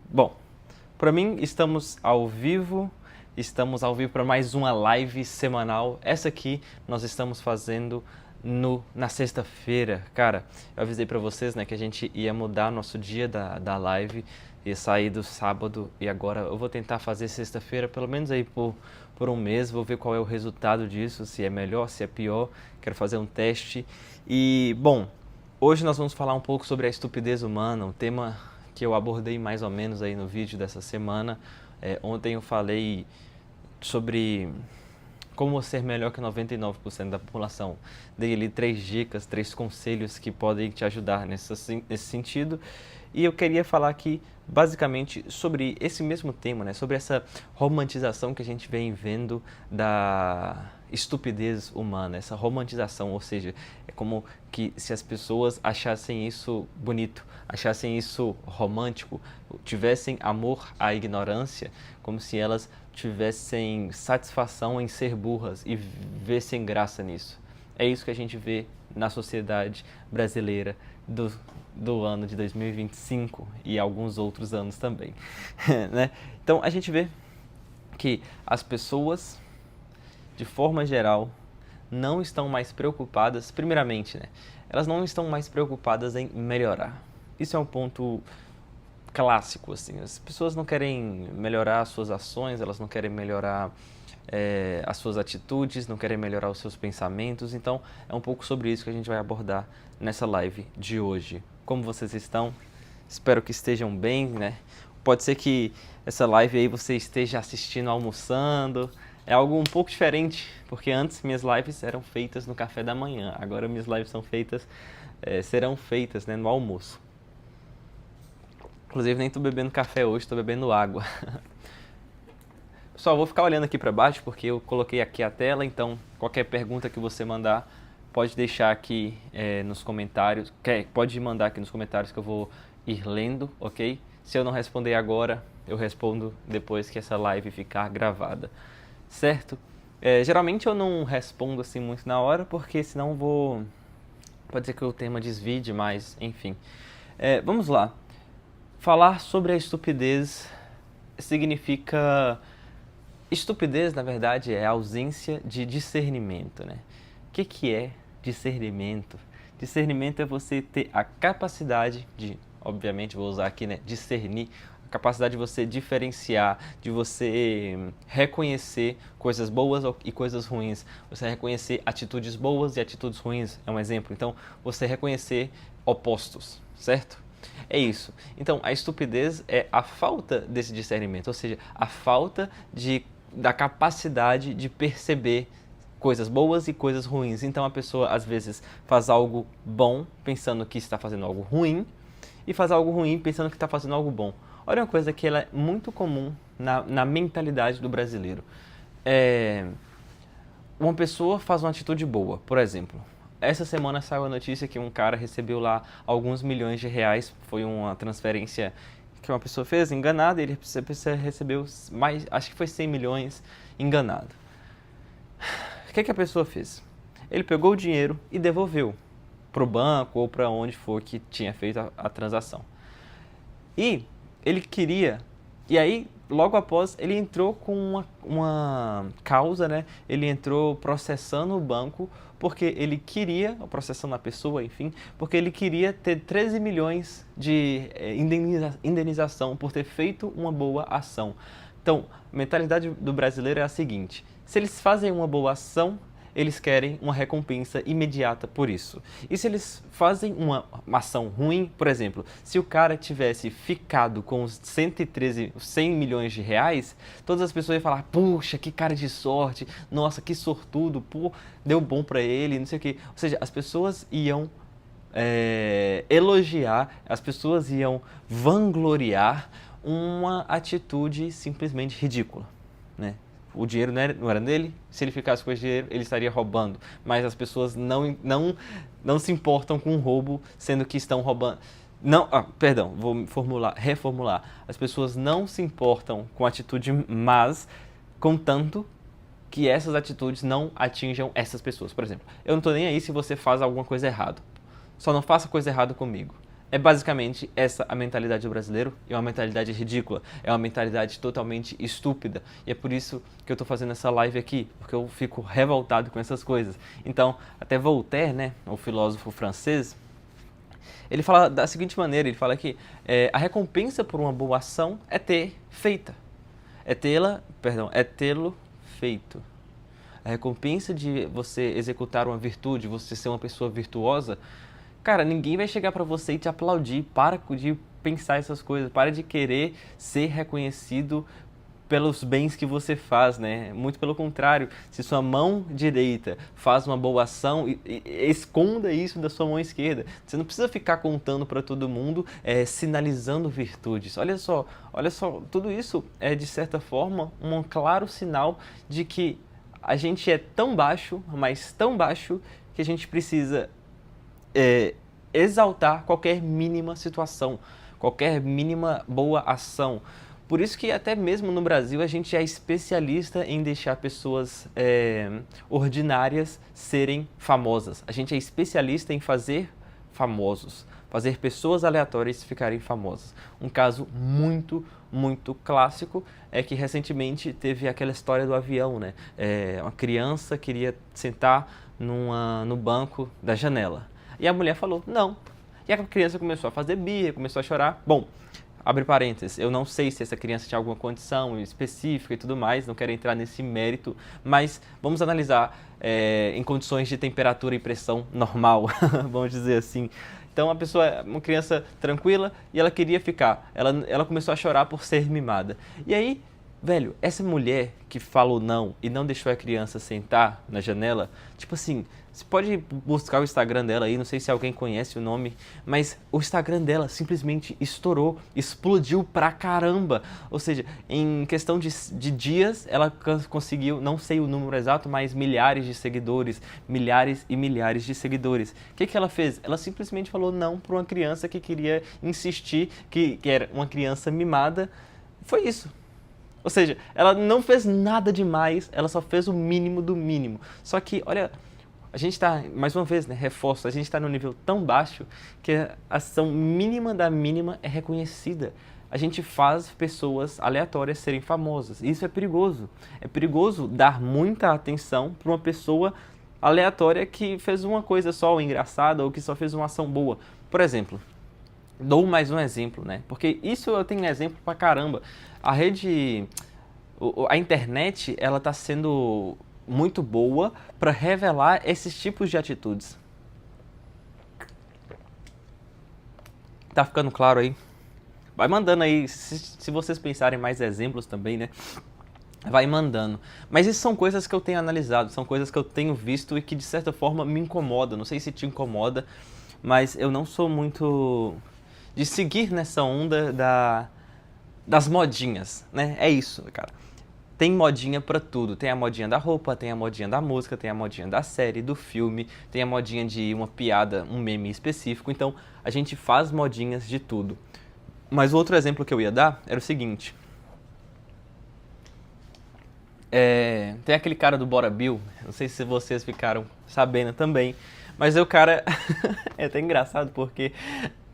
Bom, para mim estamos ao vivo para mais uma live semanal. Essa aqui nós estamos fazendo na sexta-feira. Cara, eu avisei para vocês, né, que a gente ia mudar nosso dia da live, ia sair do sábado e agora eu vou tentar fazer sexta-feira, pelo menos aí por um mês, vou ver qual é o resultado disso, se é melhor, se é pior, quero fazer um teste. E, bom, hoje nós vamos falar um pouco sobre a estupidez humana, um tema que eu abordei mais ou menos aí no vídeo dessa semana. Ontem eu falei sobre como ser melhor que 99% da população. Dei ali 3 dicas, 3 conselhos que podem te ajudar nesse sentido. E eu queria falar aqui basicamente sobre esse mesmo tema, né? Sobre essa romantização que a gente vem vendo da estupidez humana, essa romantização, ou seja, é como que se as pessoas achassem isso bonito, achassem isso romântico, tivessem amor à ignorância, como se elas tivessem satisfação em ser burras e vissem graça nisso. É isso que a gente vê na sociedade brasileira do ano de 2025 e alguns outros anos também, né? Então a gente vê que as pessoas, de forma geral, não estão mais preocupadas, primeiramente, né? Elas não estão mais preocupadas em melhorar. Isso é um ponto clássico, assim. As pessoas não querem melhorar as suas ações, elas não querem melhorar as suas atitudes, não querem melhorar os seus pensamentos. Então, é um pouco sobre isso que a gente vai abordar nessa live de hoje. Como vocês estão? Espero que estejam bem, né? Pode ser que essa live aí você esteja assistindo almoçando. É algo um pouco diferente, porque antes minhas lives eram feitas no café da manhã. Agora minhas lives serão feitas, né, no almoço. Inclusive nem estou bebendo café hoje, estou bebendo água. Só vou ficar olhando aqui para baixo porque eu coloquei aqui a tela, então qualquer pergunta que você mandar pode deixar aqui nos comentários, pode mandar aqui nos comentários que eu vou ir lendo, ok? Se eu não responder agora, eu respondo depois que essa live ficar gravada, certo? Geralmente eu não respondo assim muito na hora porque senão pode ser que o tema desvie demais, enfim. Vamos lá. Falar sobre a estupidez significa... Estupidez, na verdade, é a ausência de discernimento, né? O que é discernimento? Discernimento é você ter a capacidade de, obviamente, vou usar aqui, né, discernir, a capacidade de você diferenciar, de você reconhecer coisas boas e coisas ruins, você reconhecer atitudes boas e atitudes ruins, é um exemplo. Então, você reconhecer opostos, certo? É isso. Então, a estupidez é a falta desse discernimento, ou seja, a falta da capacidade de perceber coisas boas e coisas ruins. Então, a pessoa, às vezes, faz algo bom pensando que está fazendo algo ruim e faz algo ruim pensando que está fazendo algo bom. Olha uma coisa que ela é muito comum na mentalidade do brasileiro. Uma pessoa faz uma atitude boa, por exemplo. Essa semana saiu a notícia que um cara recebeu lá alguns milhões de reais, foi uma transferência que uma pessoa fez enganada, ele recebeu mais, acho que foi 100 milhões enganado. O que a pessoa fez? Ele pegou o dinheiro e devolveu para o banco ou para onde for que tinha feito a transação. E ele queria, e aí logo após ele entrou com uma causa, né? Ele entrou processando o banco porque ele queria, processando a pessoa, enfim, porque ele queria ter 13 milhões de indenização por ter feito uma boa ação. Então, a mentalidade do brasileiro é a seguinte: se eles fazem uma boa ação, eles querem uma recompensa imediata por isso. E se eles fazem uma ação ruim, por exemplo, se o cara tivesse ficado com os 100 milhões de reais, todas as pessoas iam falar: puxa, que cara de sorte, nossa, que sortudo, pô, deu bom pra ele, não sei o quê. Ou seja, as pessoas iam elogiar, as pessoas iam vangloriar uma atitude simplesmente ridícula, né? O dinheiro não era dele, se ele ficasse com esse dinheiro, ele estaria roubando. Mas as pessoas não se importam com o roubo, sendo que estão roubando. Perdão, vou reformular. As pessoas não se importam com a atitude más, contanto que essas atitudes não atinjam essas pessoas. Por exemplo, eu não estou nem aí se você faz alguma coisa errada. Só não faça coisa errada comigo. É basicamente essa a mentalidade do brasileiro, e é uma mentalidade ridícula, é uma mentalidade totalmente estúpida. E é por isso que eu tô fazendo essa live aqui, porque eu fico revoltado com essas coisas. Então, até Voltaire, né, o filósofo francês, ele fala da seguinte maneira, ele fala que a recompensa por uma boa ação é ter feita. É tê-lo feito. A recompensa de você executar uma virtude, você ser uma pessoa virtuosa, cara, ninguém vai chegar pra você e te aplaudir. Para de pensar essas coisas, para de querer ser reconhecido pelos bens que você faz, né? Muito pelo contrário, se sua mão direita faz uma boa ação, esconda isso da sua mão esquerda. Você não precisa ficar contando para todo mundo, sinalizando virtudes. Olha só, tudo isso é de certa forma um claro sinal de que a gente é tão baixo, mas tão baixo, que a gente precisa exaltar qualquer mínima situação, qualquer mínima boa ação. Por isso que até mesmo no Brasil a gente é especialista em deixar pessoas ordinárias serem famosas. A gente é especialista em fazer famosos, fazer pessoas aleatórias ficarem famosas. Um caso muito clássico é que recentemente teve aquela história do avião, né? Uma criança queria sentar no banco da janela. E a mulher falou, não. E a criança começou a fazer birra, começou a chorar. Bom, abre parênteses, eu não sei se essa criança tinha alguma condição específica e tudo mais, não quero entrar nesse mérito, mas vamos analisar em condições de temperatura e pressão normal, vamos dizer assim. Então a pessoa, uma criança tranquila, e ela queria ficar, ela começou a chorar por ser mimada. E aí, velho, essa mulher que falou não e não deixou a criança sentar na janela, tipo assim, você pode buscar o Instagram dela aí, não sei se alguém conhece o nome, mas o Instagram dela simplesmente estourou, explodiu pra caramba. Ou seja, em questão de dias, ela conseguiu, não sei o número exato, mas milhares de seguidores, milhares e milhares de seguidores. O que ela fez? Ela simplesmente falou não pra uma criança que queria insistir, que era uma criança mimada. Foi isso. Ou seja, ela não fez nada demais, ela só fez o mínimo do mínimo. Só que, olha, a gente está, mais uma vez, né, reforço, a gente está num nível tão baixo que a ação mínima da mínima é reconhecida. A gente faz pessoas aleatórias serem famosas. Isso é perigoso. É perigoso dar muita atenção para uma pessoa aleatória que fez uma coisa só engraçada ou que só fez uma ação boa. Por exemplo, dou mais um exemplo, né? Porque isso eu tenho exemplo pra caramba. A internet, ela tá sendo muito boa para revelar esses tipos de atitudes. Tá ficando claro aí? Vai mandando aí, se vocês pensarem mais exemplos também, né? Vai mandando. Mas isso são coisas que eu tenho analisado, são coisas que eu tenho visto e que de certa forma me incomodam. Não sei se te incomoda, mas eu não sou muito de seguir nessa onda das modinhas, né? É isso, cara. Tem modinha pra tudo. Tem a modinha da roupa, tem a modinha da música, tem a modinha da série, do filme, tem a modinha de uma piada, um meme específico. Então, a gente faz modinhas de tudo. Mas o outro exemplo que eu ia dar era o seguinte. Tem aquele cara do Bora Bill, não sei se vocês ficaram sabendo também, mas o cara é até engraçado porque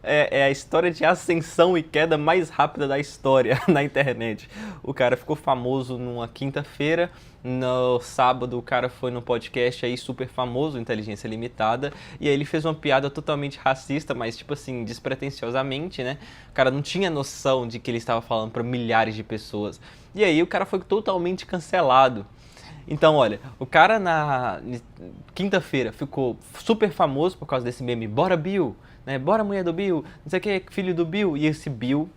é a história de ascensão e queda mais rápida da história na internet. O cara ficou famoso numa quinta-feira, no sábado o cara foi no podcast aí super famoso, Inteligência Limitada, e aí ele fez uma piada totalmente racista, mas tipo assim, despretensiosamente, né? O cara não tinha noção de que ele estava falando para milhares de pessoas. E aí o cara foi totalmente cancelado. Então, olha, o cara na quinta-feira ficou super famoso por causa desse meme Bora Bill, né? Bora mulher do Bill, não sei o que, filho do Bill. E esse Bill,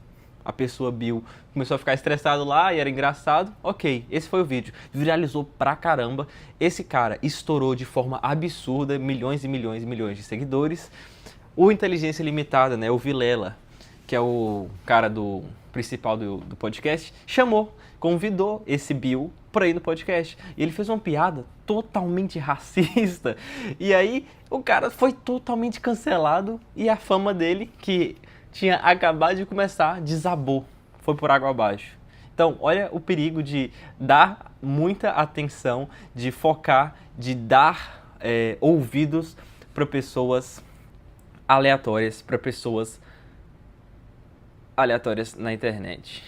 a pessoa Bill, começou a ficar estressado lá e era engraçado. Ok, esse foi o vídeo. Viralizou pra caramba. Esse cara estourou de forma absurda, milhões e milhões e milhões de seguidores. O Inteligência Limitada, né, o Vilela, que é o cara do principal do podcast, convidou esse Bill pra ir no podcast. E ele fez uma piada totalmente racista. E aí o cara foi totalmente cancelado e a fama dele, que tinha acabado de começar, desabou. Foi por água abaixo. Então, olha o perigo de dar muita atenção, de focar, de dar ouvidos para pessoas aleatórias, para pessoas aleatórias na internet.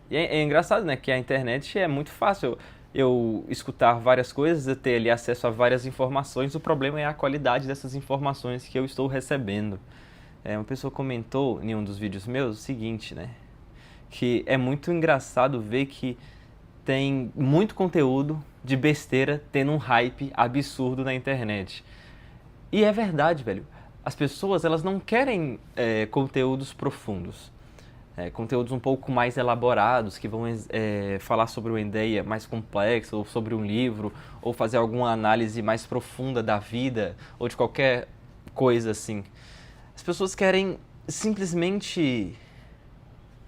E é engraçado, né, que a internet é muito fácil eu escutar várias coisas, eu ter ali acesso a várias informações, o problema é a qualidade dessas informações que eu estou recebendo. Uma pessoa comentou em um dos vídeos meus o seguinte, né, que é muito engraçado ver que tem muito conteúdo de besteira tendo um hype absurdo na internet. E é verdade, velho. As pessoas, elas não querem conteúdos profundos. Conteúdos um pouco mais elaborados, que vão falar sobre uma ideia mais complexa, ou sobre um livro, ou fazer alguma análise mais profunda da vida, ou de qualquer coisa assim. As pessoas querem simplesmente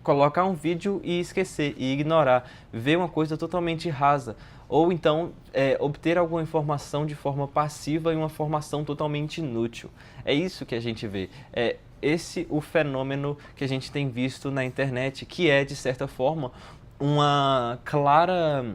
colocar um vídeo e esquecer, e ignorar, ver uma coisa totalmente rasa, ou então obter alguma informação de forma passiva e uma formação totalmente inútil. É isso que a gente vê. É esse o fenômeno que a gente tem visto na internet, que é, de certa forma, uma clara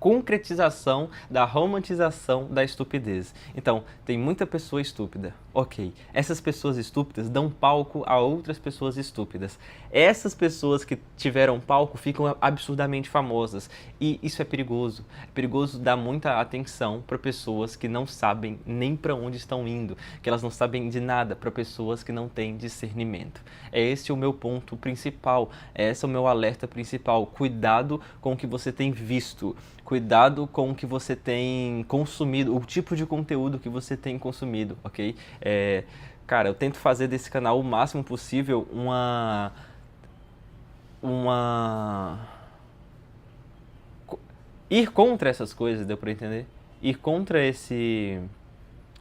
concretização da romantização da estupidez. Então, tem muita pessoa estúpida. Ok, essas pessoas estúpidas dão palco a outras pessoas estúpidas. Essas pessoas que tiveram palco ficam absurdamente famosas. E isso é perigoso. É perigoso dar muita atenção para pessoas que não sabem nem para onde estão indo, que elas não sabem de nada, para pessoas que não têm discernimento. É esse o meu ponto principal, esse é o meu alerta principal. Cuidado com o que você tem visto. Cuidado com o que você tem consumido, o tipo de conteúdo que você tem consumido, ok? Cara, eu tento fazer desse canal o máximo possível ir contra essas coisas, deu pra entender? Ir contra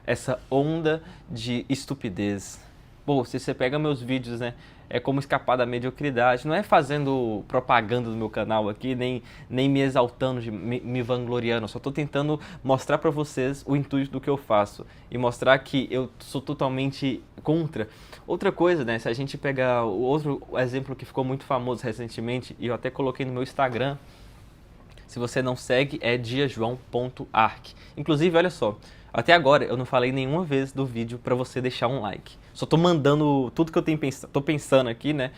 essa onda de estupidez. Pô, se você pega meus vídeos, né? É como escapar da mediocridade. Não é fazendo propaganda do meu canal aqui, nem me exaltando, me vangloriando. Eu só tô tentando mostrar pra vocês o intuito do que eu faço. E mostrar que eu sou totalmente contra. Outra coisa, né? Se a gente pegar o outro exemplo que ficou muito famoso recentemente, e eu até coloquei no meu Instagram, se você não segue, é diajoão.arc. Inclusive, olha só, até agora eu não falei nenhuma vez do vídeo pra você deixar um like. Só tô mandando tudo que eu tô pensando aqui, né?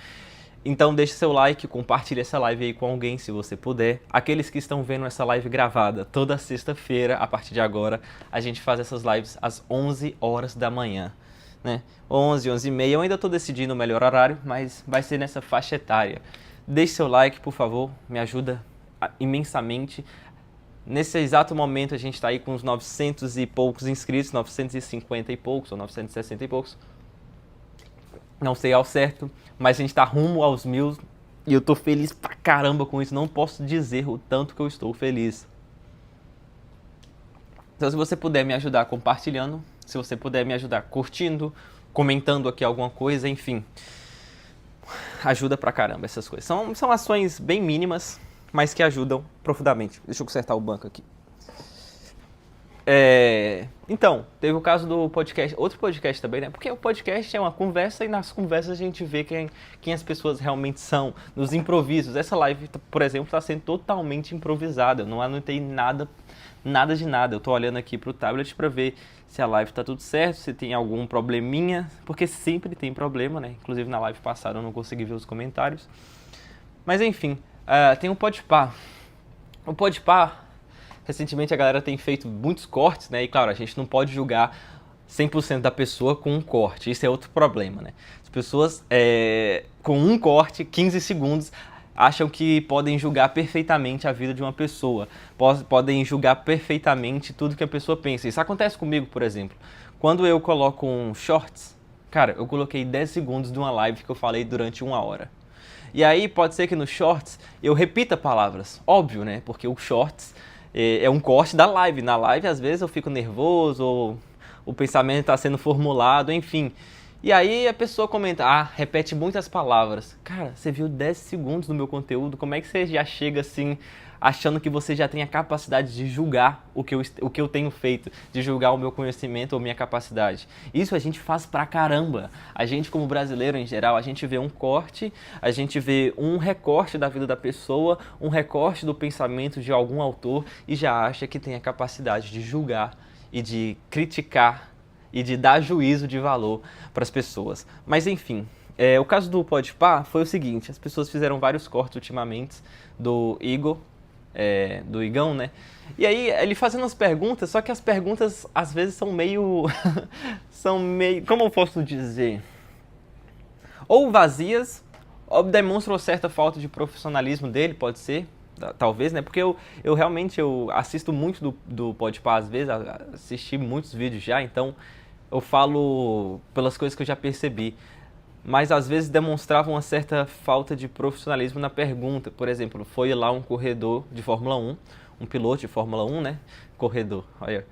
Então deixa seu like, compartilha essa live aí com alguém se você puder. Aqueles que estão vendo essa live gravada, toda sexta-feira, a partir de agora, a gente faz essas lives às 11 horas da manhã. Né? 11, 11 e meia, eu ainda tô decidindo o melhor horário, mas vai ser nessa faixa etária. Deixe seu like, por favor, me ajuda imensamente. Nesse exato momento a gente está aí com uns 900 e poucos inscritos, 950 e poucos, ou 960 e poucos. Não sei ao certo, mas a gente está rumo aos 1000 e eu tô feliz pra caramba com isso. Não posso dizer o tanto que eu estou feliz. Então se você puder me ajudar compartilhando, se você puder me ajudar curtindo, comentando aqui alguma coisa, enfim. Ajuda pra caramba essas coisas. São ações bem mínimas, mas que ajudam profundamente. Deixa eu consertar o banco aqui. Então, teve o caso do podcast, outro podcast também, né? Porque o podcast é uma conversa e nas conversas a gente vê quem as pessoas realmente são, nos improvisos. Essa live, por exemplo, está sendo totalmente improvisada. Eu não anotei nada de nada. Eu tô olhando aqui pro tablet para ver se a live tá tudo certo, se tem algum probleminha, porque sempre tem problema, né? Inclusive na live passada eu não consegui ver os comentários. Mas enfim, tem o Podpah. O Podpah, recentemente a galera tem feito muitos cortes, né? E claro, a gente não pode julgar 100% da pessoa com um corte. Isso é outro problema, né? As pessoas, com um corte, 15 segundos, acham que podem julgar perfeitamente a vida de uma pessoa. Podem julgar perfeitamente tudo que a pessoa pensa. Isso acontece comigo, por exemplo. Quando eu coloco um shorts, cara, eu coloquei 10 segundos de uma live que eu falei durante 1 hora. E aí pode ser que no shorts eu repita palavras. Óbvio, né? Porque o shorts é um corte da live. Na live, às vezes, eu fico nervoso, ou o pensamento está sendo formulado, enfim. E aí a pessoa comenta, repete muitas palavras. Cara, você viu 10 segundos do meu conteúdo, como é que você já chega assim, achando que você já tem a capacidade de julgar o que eu tenho feito, de julgar o meu conhecimento ou minha capacidade? Isso a gente faz pra caramba. A gente, como brasileiro em geral, a gente vê um corte, a gente vê um recorte da vida da pessoa, um recorte do pensamento de algum autor e já acha que tem a capacidade de julgar e de criticar e de dar juízo de valor para as pessoas. Mas enfim, o caso do Podpah foi o seguinte, as pessoas fizeram vários cortes ultimamente do Igor, do Igão, né? E aí ele fazendo as perguntas, só que as perguntas às vezes são meio... como eu posso dizer? Ou vazias, ou demonstram certa falta de profissionalismo dele, pode ser, talvez, né? Porque eu realmente assisto muito do Podpah às vezes, assisti muitos vídeos já, então eu falo pelas coisas que eu já percebi. Mas às vezes demonstravam uma certa falta de profissionalismo na pergunta. Por exemplo, foi lá um corredor de Fórmula 1, um piloto de Fórmula 1, né? Corredor, olha.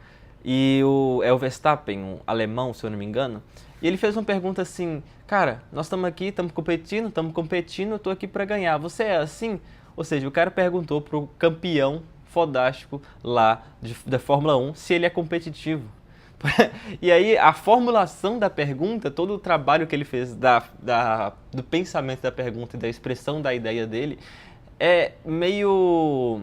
E é o Verstappen, um alemão, se eu não me engano. E ele fez uma pergunta assim, cara, nós estamos aqui, estamos competindo, eu estou aqui para ganhar. Você é assim? Ou seja, o cara perguntou pro campeão fodástico lá da Fórmula 1 se ele é competitivo. E aí a formulação da pergunta, todo o trabalho que ele fez do pensamento da pergunta e da expressão da ideia dele é meio...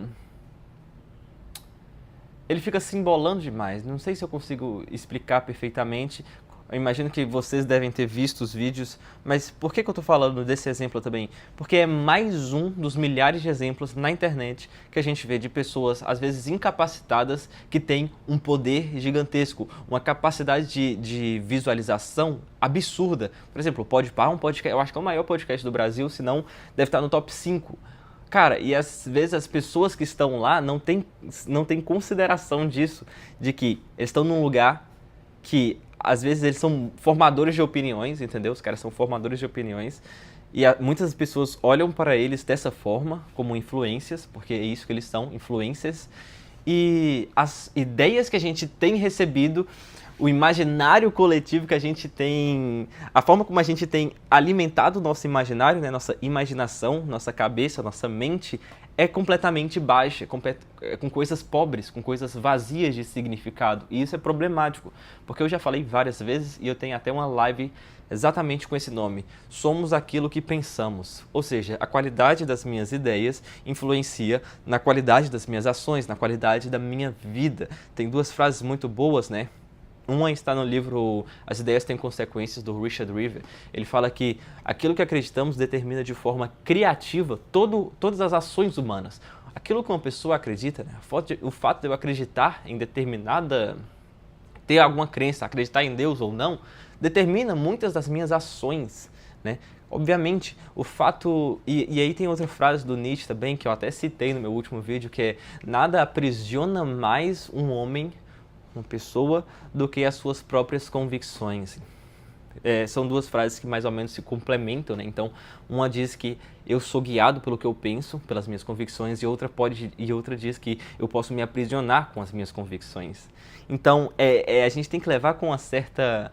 Ele fica se embolando demais, não sei se eu consigo explicar perfeitamente. Eu imagino que vocês devem ter visto os vídeos, mas por que eu estou falando desse exemplo também? Porque é mais um dos milhares de exemplos na internet que a gente vê de pessoas, às vezes incapacitadas, que têm um poder gigantesco, uma capacidade de visualização absurda. Por exemplo, o Podpah, um podcast, eu acho que é o maior podcast do Brasil, se não, deve estar no top 5. Cara, e às vezes as pessoas que estão lá não têm consideração disso, de que eles estão num lugar que às vezes eles são formadores de opiniões, entendeu? Os caras são formadores de opiniões e muitas pessoas olham para eles dessa forma, como influências, porque é isso que eles são, influências. E as ideias que a gente tem recebido, o imaginário coletivo que a gente tem, a forma como a gente tem alimentado o nosso imaginário, né? Nossa imaginação, nossa cabeça, nossa mente, é completamente baixa, com coisas pobres, com coisas vazias de significado. E isso é problemático, porque eu já falei várias vezes e eu tenho até uma live exatamente com esse nome. Somos aquilo que pensamos. Ou seja, a qualidade das minhas ideias influencia na qualidade das minhas ações, na qualidade da minha vida. Tem duas frases muito boas, né? Uma está no livro As Ideias Têm Consequências, do Richard River. Ele fala que aquilo que acreditamos determina de forma criativa todas as ações humanas. Aquilo que uma pessoa acredita, né? O fato de eu acreditar em ter alguma crença, acreditar em Deus ou não, determina muitas das minhas ações, né? Obviamente, o fato... E aí tem outra frase do Nietzsche também, que eu até citei no meu último vídeo, que é: nada aprisiona mais um homem, uma pessoa, do que as suas próprias convicções. São duas frases que mais ou menos se complementam, né? Então, uma diz que eu sou guiado pelo que eu penso, pelas minhas convicções, e outra diz que eu posso me aprisionar com as minhas convicções. Então, a gente tem que levar com uma certa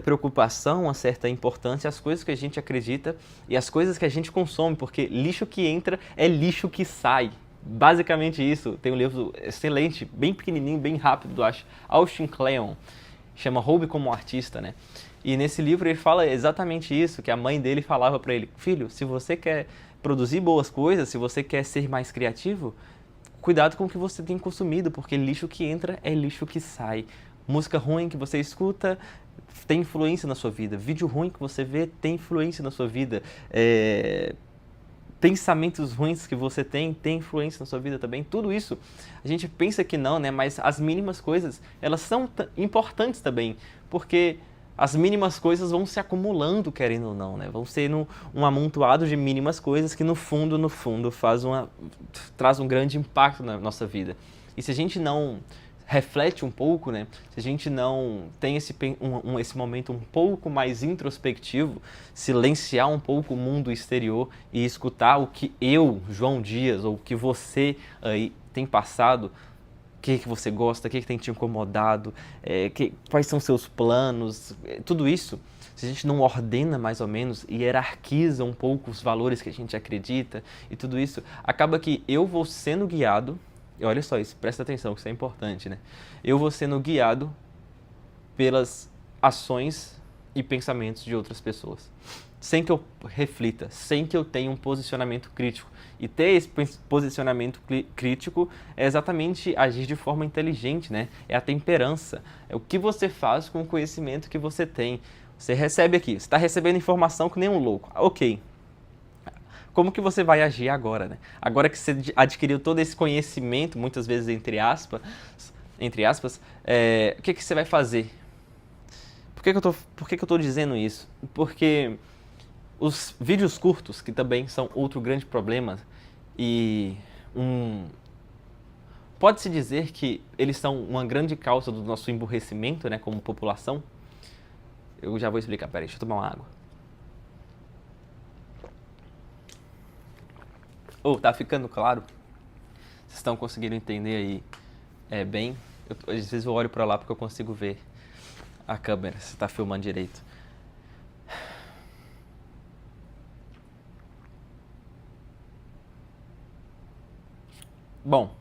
preocupação, uma certa importância as coisas que a gente acredita e as coisas que a gente consome, porque lixo que entra é lixo que sai. Basicamente isso. Tem um livro excelente, bem pequenininho, bem rápido, do Austin Kleon, chama Roube como Artista, né? E nesse livro ele fala exatamente isso, que a mãe dele falava para ele: filho, se você quer produzir boas coisas, se você quer ser mais criativo, cuidado com o que você tem consumido, porque lixo que entra é lixo que sai. Música ruim que você escuta tem influência na sua vida. Vídeo ruim que você vê tem influência na sua vida. Pensamentos ruins que você tem influência na sua vida também. Tudo isso, a gente pensa que não, né? Mas as mínimas coisas, elas são importantes também, porque as mínimas coisas vão se acumulando, querendo ou não, né? Vão ser um amontoado de mínimas coisas que no fundo, traz um grande impacto na nossa vida. E se a gente não reflete um pouco, né? Se a gente não tem esse momento um pouco mais introspectivo, silenciar um pouco o mundo exterior e escutar o que eu, João Dias, ou o que você aí tem passado, o que você gosta, o que tem te incomodado, quais são seus planos, tudo isso, se a gente não ordena mais ou menos e hierarquiza um pouco os valores que a gente acredita e tudo isso, acaba que eu vou sendo guiado. E olha só isso, presta atenção, que isso é importante, né? Eu vou sendo guiado pelas ações e pensamentos de outras pessoas. sem que eu reflita, sem que eu tenha um posicionamento crítico. E ter esse posicionamento crítico é exatamente agir de forma inteligente, né? É a temperança. É o que você faz com o conhecimento que você tem. Você recebe aqui, você está recebendo informação que nem um louco. Ok. Como que você vai agir agora, né? Agora que você adquiriu todo esse conhecimento, muitas vezes entre aspas, o que você vai fazer? Por que eu tô dizendo isso? Porque os vídeos curtos, que também são outro grande problema, e pode-se dizer que eles são uma grande causa do nosso emburrecimento, né, como população. Eu já vou explicar, peraí, deixa eu tomar uma água. Tá ficando claro? Vocês estão conseguindo entender aí bem? Às vezes eu olho pra lá porque eu consigo ver a câmera, se tá filmando direito. Bom,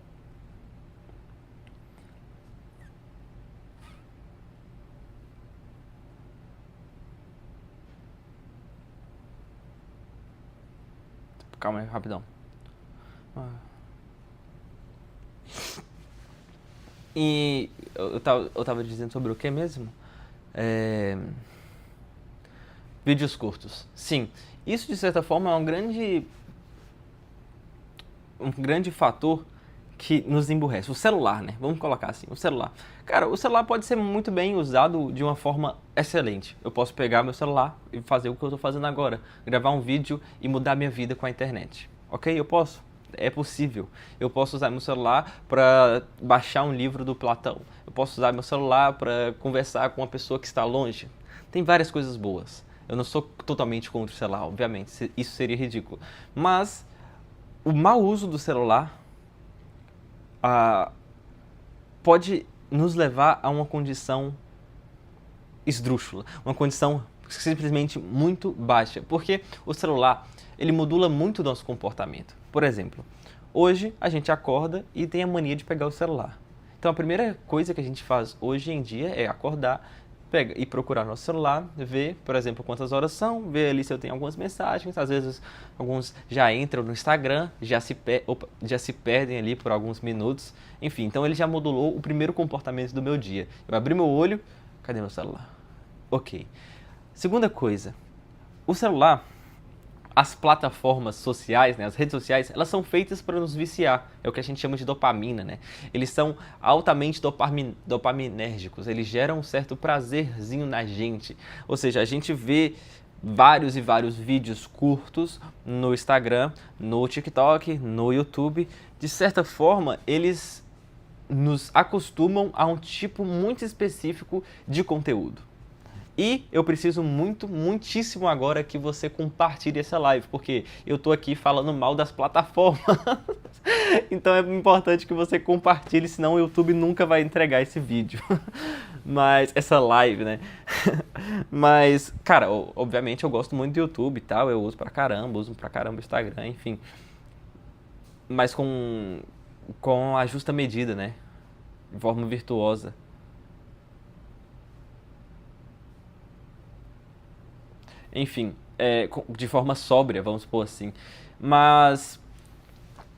calma aí, rapidão. E eu tava dizendo sobre o que mesmo? Vídeos curtos. Sim, isso de certa forma é um grande fator que nos emburrece. O celular, né? Vamos colocar assim, o celular. Cara, o celular pode ser muito bem usado de uma forma excelente. Eu posso pegar meu celular e fazer o que eu estou fazendo agora. Gravar um vídeo e mudar minha vida com a internet. Ok? Eu posso. É possível. Eu posso usar meu celular para baixar um livro do Platão. Eu posso usar meu celular para conversar com uma pessoa que está longe. Tem várias coisas boas. Eu não sou totalmente contra o celular, obviamente. Isso seria ridículo. Mas o mau uso do celular pode nos levar a uma condição esdrúxula, uma condição simplesmente muito baixa, porque o celular, ele modula muito o nosso comportamento. Por exemplo, hoje a gente acorda e tem a mania de pegar o celular. Então a primeira coisa que a gente faz hoje em dia é acordar, e procurar nosso celular, ver, por exemplo, quantas horas são, ver ali se eu tenho algumas mensagens, às vezes alguns já entram no Instagram, já se perdem ali por alguns minutos, enfim, então ele já modulou o primeiro comportamento do meu dia. Eu abri meu olho, cadê meu celular? Ok. Segunda coisa, o celular, as plataformas sociais, né, as redes sociais, elas são feitas para nos viciar. É o que a gente chama de dopamina, né? Eles são altamente dopaminérgicos. Eles geram um certo prazerzinho na gente. Ou seja, a gente vê vários e vários vídeos curtos no Instagram, no TikTok, no YouTube. De certa forma, eles nos acostumam a um tipo muito específico de conteúdo. E eu preciso muitíssimo agora que você compartilhe essa live, porque eu tô aqui falando mal das plataformas. Então é importante que você compartilhe, senão o YouTube nunca vai entregar esse vídeo. Mas, essa live, né? Mas, cara, obviamente eu gosto muito do YouTube e tal, eu uso pra caramba o Instagram, enfim. Mas com a justa medida, né? De forma virtuosa. Enfim, de forma sóbria, vamos supor assim. Mas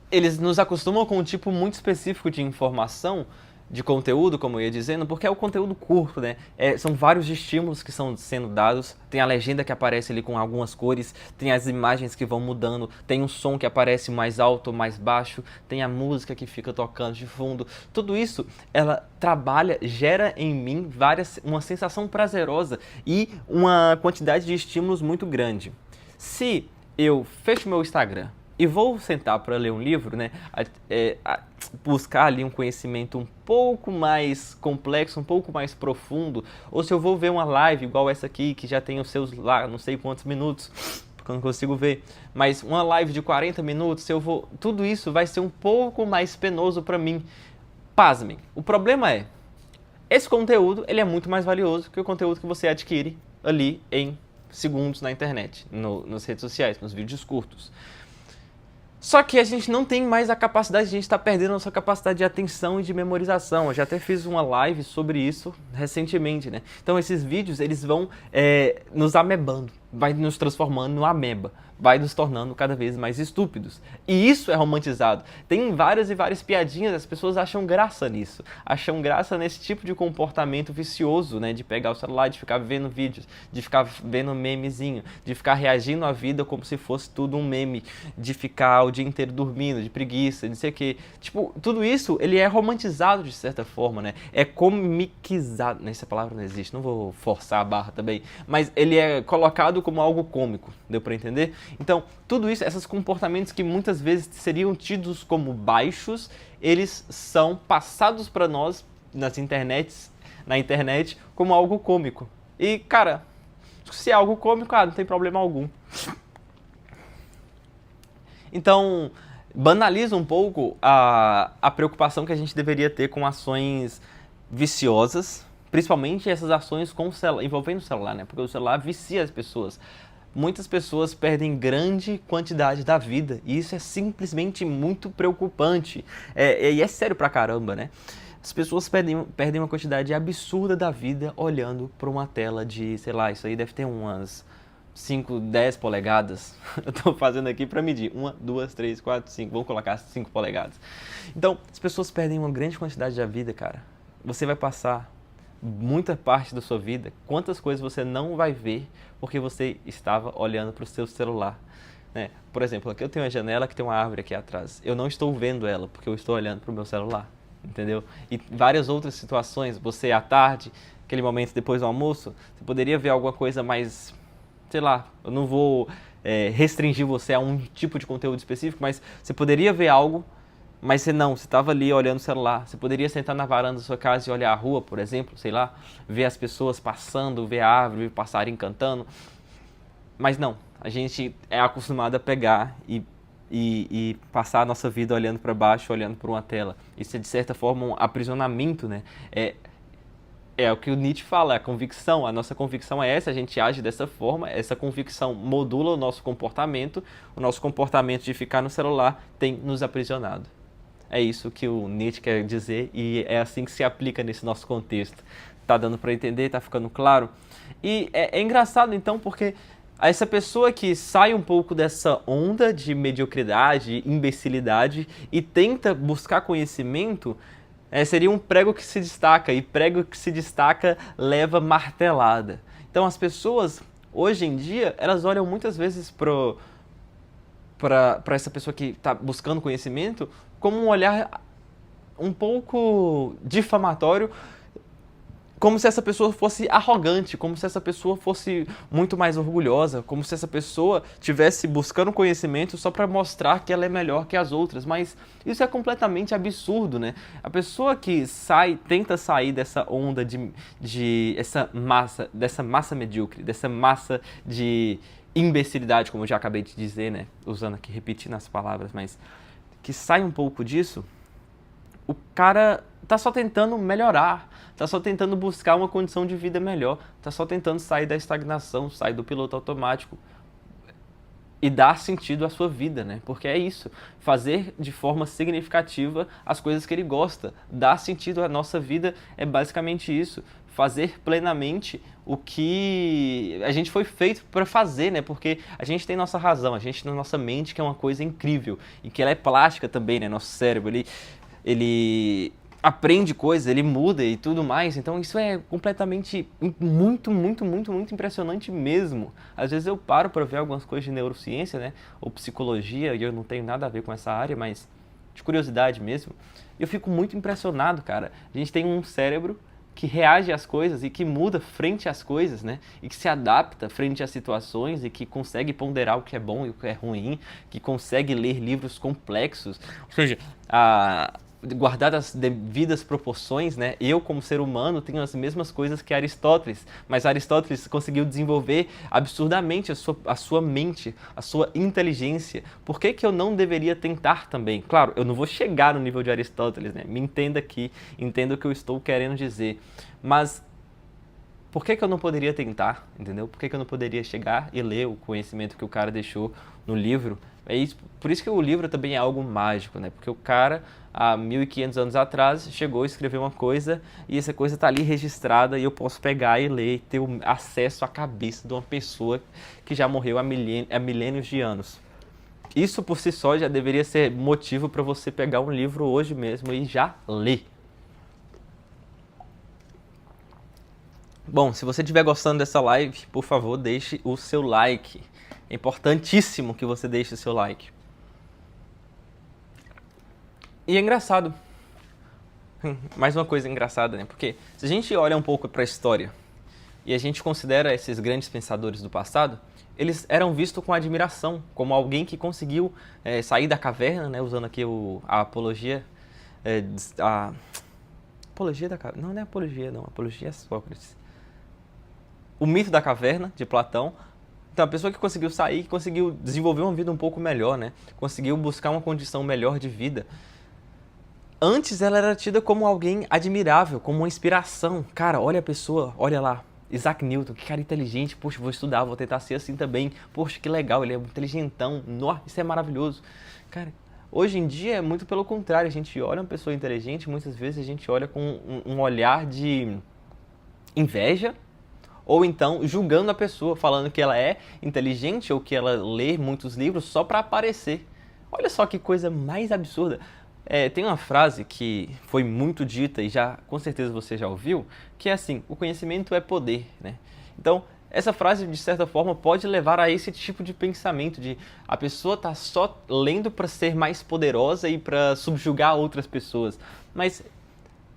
eles nos acostumam com um tipo muito específico de informação, de conteúdo, como eu ia dizendo, porque é o conteúdo curto, né? São vários estímulos que são sendo dados, tem a legenda que aparece ali com algumas cores, tem as imagens que vão mudando, tem um som que aparece mais alto ou mais baixo, tem a música que fica tocando de fundo. Tudo isso, ela trabalha, gera em mim uma sensação prazerosa e uma quantidade de estímulos muito grande. Se eu fecho meu Instagram e vou sentar para ler um livro, né, buscar ali um conhecimento um pouco mais complexo, um pouco mais profundo, ou se eu vou ver uma live igual essa aqui, que já tem os seus lá, não sei quantos minutos, porque eu não consigo ver, mas uma live de 40 minutos, tudo isso vai ser um pouco mais penoso para mim. Pasmem, o problema é, esse conteúdo, ele é muito mais valioso que o conteúdo que você adquire ali em segundos na internet, nas redes sociais, nos vídeos curtos. Só que a gente não tem mais a capacidade, a gente está perdendo a nossa capacidade de atenção e de memorização. Eu já até fiz uma live sobre isso recentemente, né? Então esses vídeos, eles vão nos amebando. vai nos transformando numa ameba, vai nos tornando cada vez mais estúpidos. E isso é romantizado. Tem várias e várias piadinhas, as pessoas acham graça nisso. Acham graça nesse tipo de comportamento vicioso, né? De pegar o celular, de ficar vendo vídeos, de ficar vendo memezinho, de ficar reagindo à vida como se fosse tudo um meme, de ficar o dia inteiro dormindo, de preguiça, de sei o quê. Tipo, tudo isso, ele é romantizado de certa forma, né? É comicizado. Essa palavra não existe, não vou forçar a barra também. Mas ele é colocado como algo cômico, deu pra entender? Então, tudo isso, esses comportamentos que muitas vezes seriam tidos como baixos, eles são passados para nós na internet como algo cômico. E, cara, se é algo cômico, não tem problema algum. Então, banaliza um pouco a preocupação que a gente deveria ter com ações viciosas, principalmente essas ações envolvendo o celular, né? Porque o celular vicia as pessoas. Muitas pessoas perdem grande quantidade da vida e isso é simplesmente muito preocupante. E é sério pra caramba, né? As pessoas perdem uma quantidade absurda da vida olhando para uma tela de, sei lá, isso aí deve ter umas 5, 10 polegadas. Eu tô fazendo aqui para medir. 1, 2, 3, 4, 5. Vamos colocar 5 polegadas. Então, as pessoas perdem uma grande quantidade da vida, cara. Você vai passar muita parte da sua vida, quantas coisas você não vai ver porque você estava olhando para o seu celular, né? Por exemplo, aqui eu tenho uma janela que tem uma árvore aqui atrás. Eu não estou vendo ela porque eu estou olhando para o meu celular, entendeu? E várias outras situações, você à tarde, aquele momento depois do almoço, você poderia ver alguma coisa mais, sei lá, eu não vou restringir você a um tipo de conteúdo específico, mas você poderia ver algo. Mas você estava ali olhando o celular. Você poderia sentar na varanda da sua casa e olhar a rua, por exemplo, sei lá, ver as pessoas passando, ver a árvore, ver o passarinho cantando. Mas não, a gente é acostumado a pegar e passar a nossa vida olhando para baixo, olhando para uma tela. Isso é, de certa forma, um aprisionamento, né? É o que o Nietzsche fala, a convicção. A nossa convicção é essa, a gente age dessa forma, essa convicção modula o nosso comportamento de ficar no celular tem nos aprisionado. É isso que o Nietzsche quer dizer e é assim que se aplica nesse nosso contexto. Tá dando para entender? Tá ficando claro? E é engraçado então porque essa pessoa que sai um pouco dessa onda de mediocridade, imbecilidade e tenta buscar conhecimento, seria um prego que se destaca e prego que se destaca leva martelada. Então as pessoas, hoje em dia, elas olham muitas vezes para essa pessoa que está buscando conhecimento como um olhar um pouco difamatório, como se essa pessoa fosse arrogante, como se essa pessoa fosse muito mais orgulhosa, como se essa pessoa estivesse buscando conhecimento só para mostrar que ela é melhor que as outras. Mas isso é completamente absurdo, né? A pessoa que tenta sair dessa onda dessa massa medíocre, dessa massa de imbecilidade, como eu já acabei de dizer, né? Usando aqui, repetindo as palavras, mas que sai um pouco disso, o cara tá só tentando melhorar, tá só tentando buscar uma condição de vida melhor, tá só tentando sair da estagnação, sair do piloto automático e dar sentido à sua vida, né? Porque é isso, fazer de forma significativa as coisas que ele gosta, dar sentido à nossa vida é basicamente isso, fazer plenamente o que a gente foi feito para fazer, né? Porque a gente tem nossa razão, a gente tem nossa mente, que é uma coisa incrível e que ela é plástica também, né? Nosso cérebro, ele aprende coisas, ele muda e tudo mais. Então isso é completamente muito, muito, muito, muito impressionante mesmo. Às vezes eu paro para ver algumas coisas de neurociência, né? Ou psicologia, e eu não tenho nada a ver com essa área, mas de curiosidade mesmo. E eu fico muito impressionado, cara. A gente tem um cérebro que reage às coisas e que muda frente às coisas, né? E que se adapta frente às situações e que consegue ponderar o que é bom e o que é ruim, que consegue ler livros complexos. Ou seja, guardadas as devidas proporções, né? Eu, como ser humano, tenho as mesmas coisas que Aristóteles, mas Aristóteles conseguiu desenvolver absurdamente a sua mente, a sua inteligência. Por que eu não deveria tentar também? Claro, eu não vou chegar no nível de Aristóteles, né? Me entenda aqui, entenda o que eu estou querendo dizer. Mas por que que eu não poderia tentar, entendeu? Por que que eu não poderia chegar e ler o conhecimento que o cara deixou no livro? É isso, por isso que o livro também é algo mágico, né? Porque o cara, há 1500 anos atrás, chegou e escreveu uma coisa e essa coisa está ali registrada e eu posso pegar e ler e ter acesso à cabeça de uma pessoa que já morreu há milênios de anos. Isso por si só já deveria ser motivo para você pegar um livro hoje mesmo e já ler. Bom, se você estiver gostando dessa live, por favor, deixe o seu like. É importantíssimo que você deixe o seu like. E é engraçado. Mais uma coisa engraçada, né? Porque se a gente olha um pouco para a história e a gente considera esses grandes pensadores do passado, eles eram vistos com admiração, como alguém que conseguiu sair da caverna, né? Usando aqui a apologia... apologia da caverna... Não é apologia, não. Apologia é Sócrates. O mito da caverna, de Platão. Então, a pessoa que conseguiu sair, que conseguiu desenvolver uma vida um pouco melhor, né? Conseguiu buscar uma condição melhor de vida. Antes, ela era tida como alguém admirável, como uma inspiração. Cara, olha a pessoa, olha lá. Isaac Newton, que cara inteligente. Poxa, vou estudar, vou tentar ser assim também. Poxa, que legal, ele é inteligentão. Nossa, isso é maravilhoso. Cara, hoje em dia é muito pelo contrário. A gente olha uma pessoa inteligente, muitas vezes a gente olha com um olhar de inveja, ou então julgando a pessoa, falando que ela é inteligente ou que ela lê muitos livros só para aparecer. Olha só que coisa mais absurda. Tem uma frase que foi muito dita e já com certeza você já ouviu, que é assim: o conhecimento é poder, né? Então, essa frase de certa forma pode levar a esse tipo de pensamento de a pessoa tá só lendo para ser mais poderosa e para subjugar outras pessoas. Mas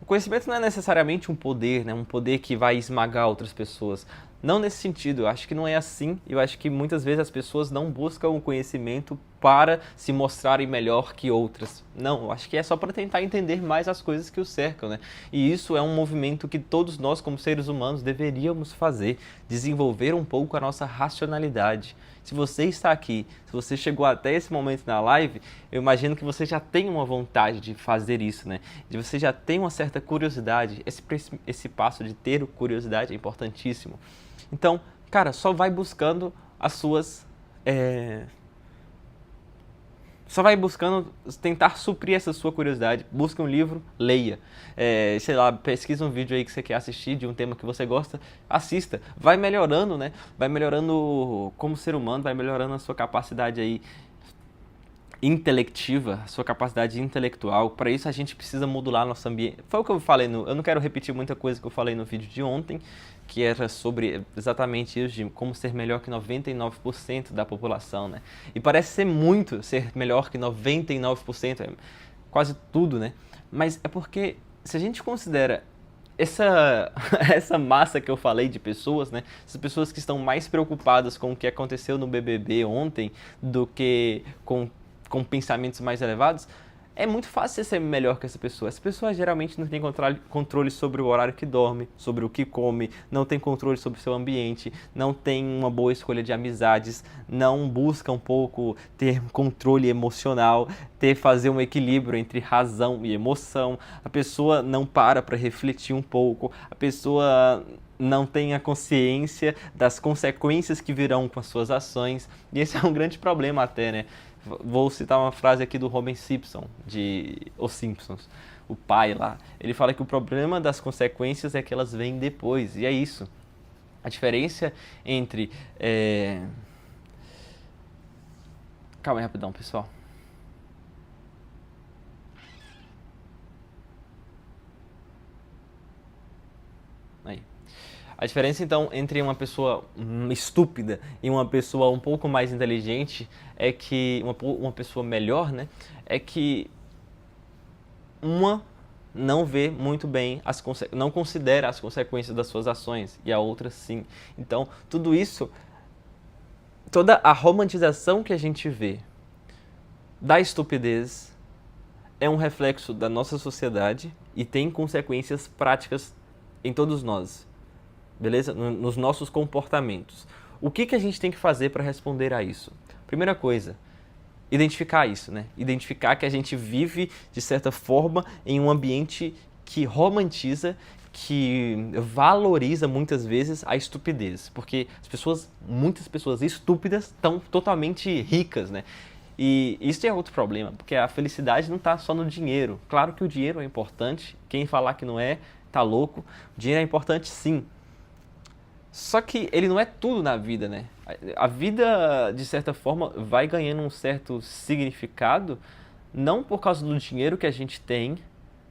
o conhecimento não é necessariamente um poder, né? Um poder que vai esmagar outras pessoas. Não nesse sentido, eu acho que não é assim. Eu acho que muitas vezes as pessoas não buscam o conhecimento para se mostrarem melhor que outras. Não, eu acho que é só para tentar entender mais as coisas que os cercam, né? E isso é um movimento que todos nós, como seres humanos, deveríamos fazer. Desenvolver um pouco a nossa racionalidade. Se você está aqui, se você chegou até esse momento na live, eu imagino que você já tem uma vontade de fazer isso, né? De você já tem uma certa curiosidade. Esse passo de ter curiosidade é importantíssimo. Então, cara, só vai buscando as suas... Só vai buscando tentar suprir essa sua curiosidade. Busca um livro, leia. Sei lá, pesquisa um vídeo aí que você quer assistir de um tema que você gosta, assista. Vai melhorando, né? Vai melhorando como ser humano, vai melhorando a sua capacidade aí intelectiva, a sua capacidade intelectual. Para isso a gente precisa modular nosso ambiente. Foi o que eu falei eu não quero repetir muita coisa que eu falei no vídeo de ontem, que era sobre exatamente isso, de como ser melhor que 99% da população, né? E parece ser muito ser melhor que 99%, quase tudo, né? Mas é porque se a gente considera essa massa que eu falei de pessoas, né? Essas pessoas que estão mais preocupadas com o que aconteceu no BBB ontem do que com pensamentos mais elevados, é muito fácil você ser melhor que essa pessoa. Essa pessoa geralmente não tem controle sobre o horário que dorme, sobre o que come, não tem controle sobre o seu ambiente, não tem uma boa escolha de amizades, não busca um pouco ter controle emocional, fazer um equilíbrio entre razão e emoção. A pessoa não para refletir um pouco, a pessoa não tem a consciência das consequências que virão com as suas ações. E esse é um grande problema até, né? Vou citar uma frase aqui do Homer Simpson, de Os Simpsons, o pai lá. Ele fala que o problema das consequências é que elas vêm depois, e é isso. A diferença entre... Calma aí rapidão, pessoal. Aí. A diferença, então, entre uma pessoa estúpida e uma pessoa um pouco mais inteligente é que... Uma pessoa melhor, né? É que uma não vê muito bem, não considera as consequências das suas ações, e a outra sim. Então, tudo isso, toda a romantização que a gente vê da estupidez é um reflexo da nossa sociedade e tem consequências práticas em todos nós. Beleza? Nos nossos comportamentos. O que a gente tem que fazer para responder a isso? Primeira coisa, identificar isso, né? Identificar que a gente vive, de certa forma, em um ambiente que romantiza, que valoriza muitas vezes a estupidez, porque muitas pessoas estúpidas estão totalmente ricas, né? E isso é outro problema, porque a felicidade não está só no dinheiro. Claro que o dinheiro é importante, quem falar que não é, tá louco. O dinheiro é importante sim, só que ele não é tudo na vida, né? A vida, de certa forma, vai ganhando um certo significado, não por causa do dinheiro que a gente tem,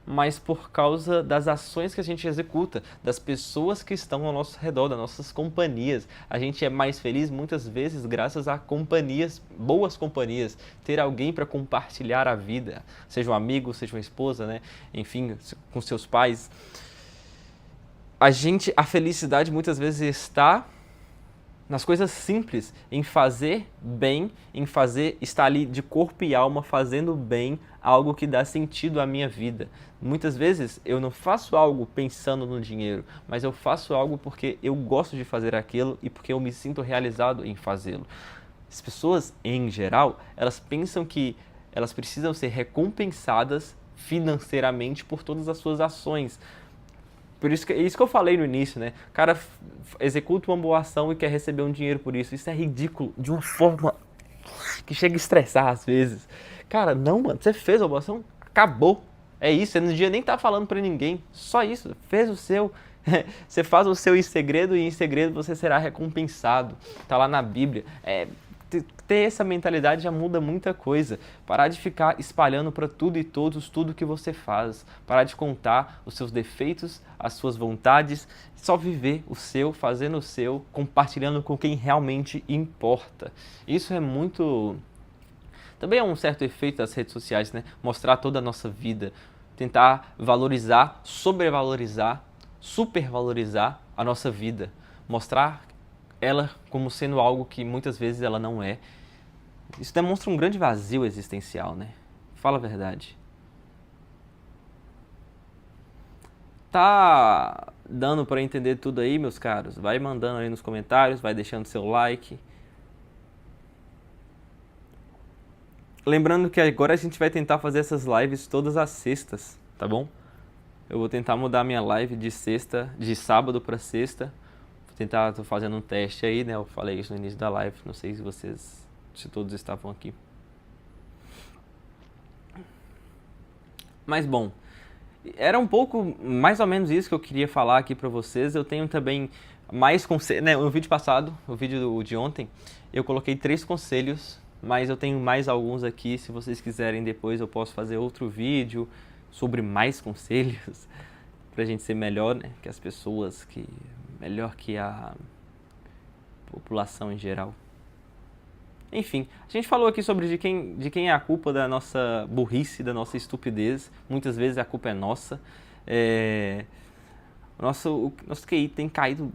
mas por causa das ações que a gente executa, das pessoas que estão ao nosso redor, das nossas companhias. A gente é mais feliz muitas vezes graças a companhias, boas companhias, ter alguém para compartilhar a vida, seja um amigo, seja uma esposa, né? Enfim, com seus pais. A felicidade muitas vezes está nas coisas simples, em fazer bem, estar ali de corpo e alma fazendo bem, algo que dá sentido à minha vida. Muitas vezes eu não faço algo pensando no dinheiro, mas eu faço algo porque eu gosto de fazer aquilo e porque eu me sinto realizado em fazê-lo. As pessoas, em geral, elas pensam que elas precisam ser recompensadas financeiramente por todas as suas ações. Por isso que eu falei no início, né? O cara executa uma boa ação e quer receber um dinheiro por isso. Isso é ridículo de uma forma que chega a estressar às vezes. Cara, não, mano, você fez a boa ação, acabou. É isso, você não devia nem estar falando pra ninguém. Só isso, fez o seu. Você faz o seu em segredo e em segredo você será recompensado. Tá lá na Bíblia. Ter essa mentalidade já muda muita coisa. Parar de ficar espalhando para tudo e todos tudo que você faz. Parar de contar os seus defeitos, as suas vontades. Só viver o seu, fazendo o seu, compartilhando com quem realmente importa. Isso é muito... Também é um certo efeito das redes sociais, né? Mostrar toda a nossa vida. Tentar valorizar, sobrevalorizar, supervalorizar a nossa vida. Mostrar ela como sendo algo que muitas vezes ela não é. Isso demonstra um grande vazio existencial, né? Fala a verdade. Tá dando para entender tudo aí, meus caros? Vai mandando aí nos comentários, vai deixando seu like. Lembrando que agora a gente vai tentar fazer essas lives todas as sextas, tá bom? Eu vou tentar mudar minha live de sábado para sexta. Tô fazendo um teste aí, né? Eu falei isso no início da live, não sei se todos estavam aqui. Mas bom, era um pouco mais ou menos isso que eu queria falar aqui pra vocês. Eu tenho também mais conselhos, né? No vídeo passado, o vídeo de ontem, eu coloquei 3 conselhos, mas eu tenho mais alguns aqui. Se vocês quiserem depois eu posso fazer outro vídeo sobre mais conselhos pra gente ser melhor, né? Que as pessoas, melhor que a população em geral. Enfim, a gente falou aqui sobre de quem é a culpa da nossa burrice, da nossa estupidez. Muitas vezes a culpa é nossa. O nosso QI tem caído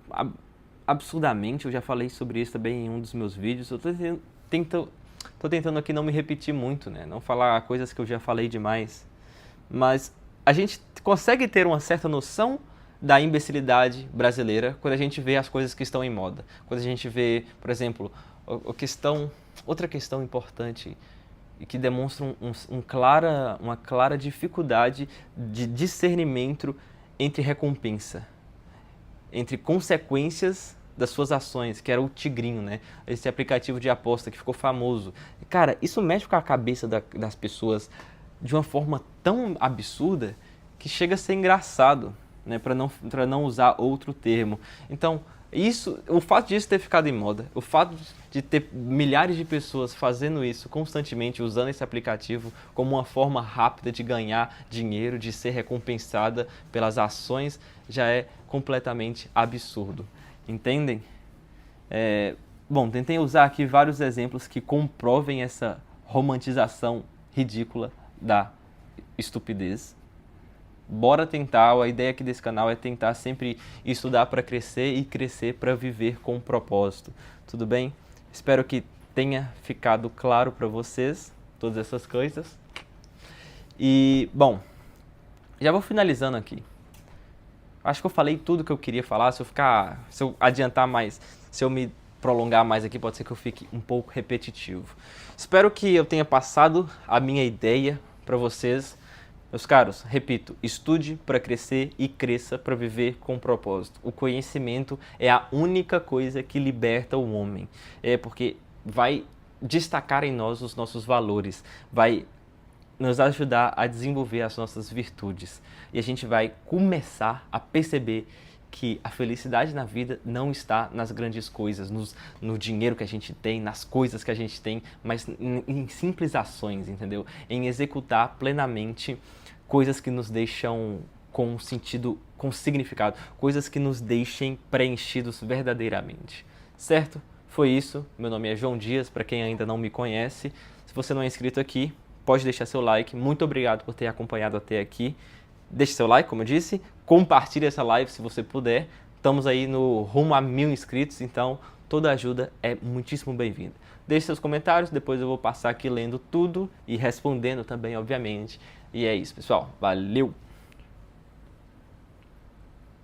absurdamente. Eu já falei sobre isso também em um dos meus vídeos. Eu tô tentando aqui não me repetir muito, né? Não falar coisas que eu já falei demais. Mas a gente consegue ter uma certa noção da imbecilidade brasileira quando a gente vê as coisas que estão em moda. Quando a gente vê, por exemplo, outra questão importante e que demonstra uma clara dificuldade de discernimento entre recompensa, entre consequências das suas ações, que era o Tigrinho, né? Esse aplicativo de aposta que ficou famoso. Cara, isso mexe com a cabeça das pessoas de uma forma tão absurda que chega a ser engraçado, né? Para não usar outro termo. Então, o fato disso ter ficado em moda, o fato de ter milhares de pessoas fazendo isso constantemente, usando esse aplicativo como uma forma rápida de ganhar dinheiro, de ser recompensada pelas ações, já é completamente absurdo. Entendem? Bom, tentei usar aqui vários exemplos que comprovem essa romantização ridícula da estupidez. Bora tentar, a ideia aqui desse canal é tentar sempre estudar para crescer e crescer para viver com propósito. Tudo bem? Espero que tenha ficado claro para vocês todas essas coisas. E, bom, já vou finalizando aqui. Acho que eu falei tudo que eu queria falar. Se eu adiantar mais, se eu me prolongar mais aqui, pode ser que eu fique um pouco repetitivo. Espero que eu tenha passado a minha ideia para vocês. Meus caros, repito, estude para crescer e cresça para viver com propósito. O conhecimento é a única coisa que liberta o homem. É porque vai destacar em nós os nossos valores, vai nos ajudar a desenvolver as nossas virtudes. E a gente vai começar a perceber que a felicidade na vida não está nas grandes coisas, no dinheiro que a gente tem, nas coisas que a gente tem, mas em simples ações, entendeu? Em executar plenamente coisas que nos deixam com sentido, com significado, coisas que nos deixem preenchidos verdadeiramente. Certo? Foi isso. Meu nome é João Dias, para quem ainda não me conhece. Se você não é inscrito aqui, pode deixar seu like. Muito obrigado por ter acompanhado até aqui. Deixe seu like, como eu disse. Compartilhe essa live se você puder. Estamos aí no rumo a 1000 inscritos, então toda ajuda é muitíssimo bem-vinda. Deixe seus comentários, depois eu vou passar aqui lendo tudo e respondendo também, obviamente. E é isso, pessoal. Valeu!